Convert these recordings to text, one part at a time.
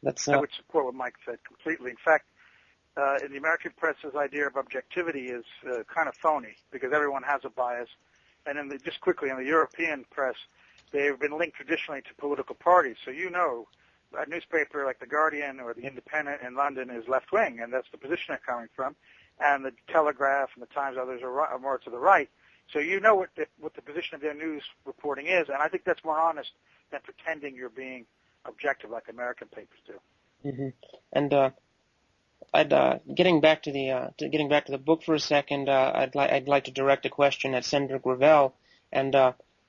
That's I would support what Mike said completely. In fact, in the American press's idea of objectivity is kind of phony because everyone has a bias. And just quickly, in the European press, they've been linked traditionally to political parties. So you know, a newspaper like The Guardian or The Independent in London is left-wing, and that's the position they're coming from. And the Telegraph and the Times, others are more to the right. So you know what the position of their news reporting is, and I think that's more honest than pretending you're being objective like American papers do. Mm-hmm. And getting back to the book for a second, I'd like to direct a question at Senator Gravel. And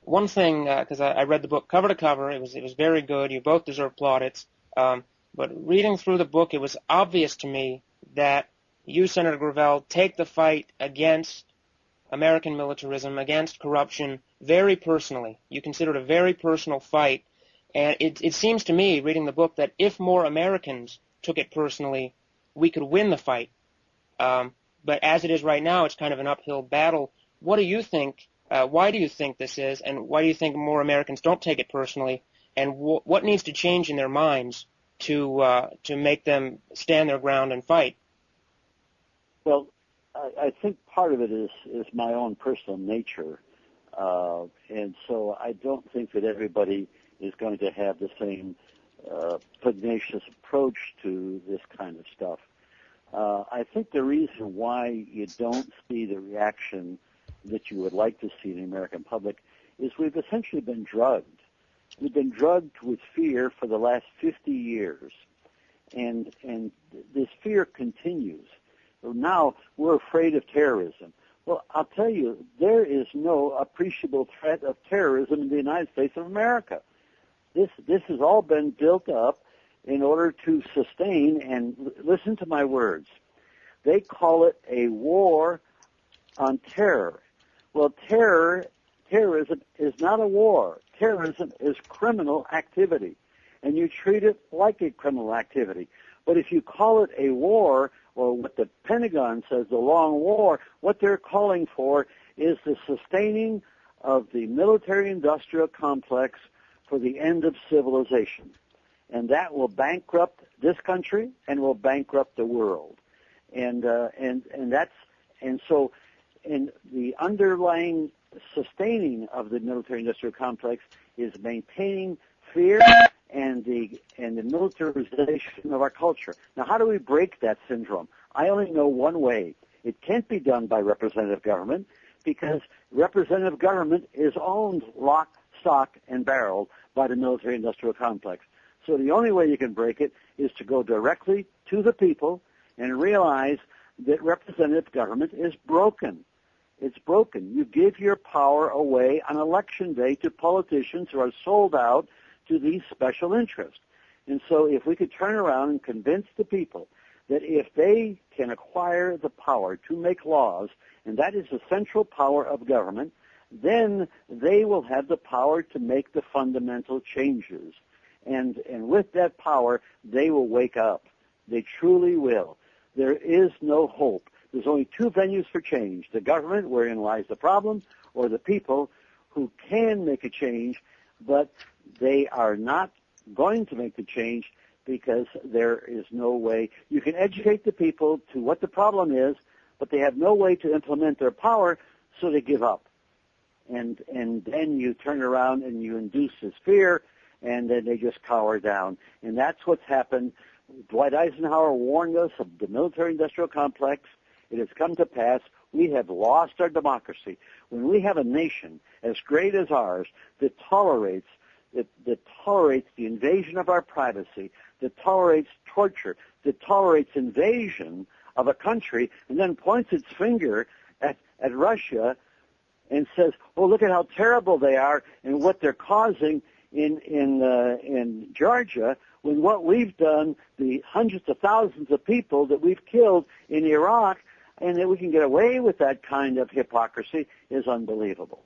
one thing, because I read the book cover to cover, it was very good. You both deserve plaudits. But reading through the book, it was obvious to me that you, Senator Gravel, take the fight against American militarism, against corruption, very personally. You consider it a very personal fight. And it seems to me, reading the book, that if more Americans took it personally, we could win the fight. But as it is right now, it's kind of an uphill battle. What do you think? Why do you think this is? And why do you think more Americans don't take it personally? And what needs to change in their minds to make them stand their ground and fight? Well, I think part of it is my own personal nature. And so I don't think that everybody is going to have the same pugnacious approach to this kind of stuff. I think the reason why you don't see the reaction that you would like to see in the American public is we've essentially been drugged. We've been drugged with fear for the last 50 years, and this fear continues. So now we're afraid of terrorism. Well, I'll tell you, there is no appreciable threat of terrorism in the United States of America. This has all been built up in order to sustain, and listen to my words, they call it a war on terror. Well, terrorism is not a war. Terrorism is criminal activity, and you treat it like a criminal activity. But if you call it a war, or what the Pentagon says, the long war, what they're calling for is the sustaining of the military-industrial complex for the end of civilization. And that will bankrupt this country and will bankrupt the world. And so the underlying sustaining of the military-industrial complex is maintaining fear and the militarization of our culture. Now, how do we break that syndrome? I only know one way. It can't be done by representative government because representative government is owned lock, stock, and barrel by the military-industrial complex. So the only way you can break it is to go directly to the people and realize that representative government is broken. It's broken. You give your power away on election day to politicians who are sold out to these special interests. And so if we could turn around and convince the people that if they can acquire the power to make laws, and that is the central power of government, then they will have the power to make the fundamental changes. And with that power, they will wake up. They truly will. There is no hope. There's only two venues for change, the government, wherein lies the problem, or the people who can make a change, but they are not going to make the change because there is no way. You can educate the people to what the problem is, but they have no way to implement their power, so they give up. And then you turn around and you induce this fear, and then they just cower down. And that's what's happened. Dwight Eisenhower warned us of the military-industrial complex. It has come to pass. We have lost our democracy. When we have a nation as great as ours that tolerates the invasion of our privacy, that tolerates torture, that tolerates invasion of a country, and then points its finger at Russia and says, "Oh, look at how terrible they are and what they're causing in Georgia," when what we've done, the hundreds of thousands of people that we've killed in Iraq, and that we can get away with that kind of hypocrisy is unbelievable.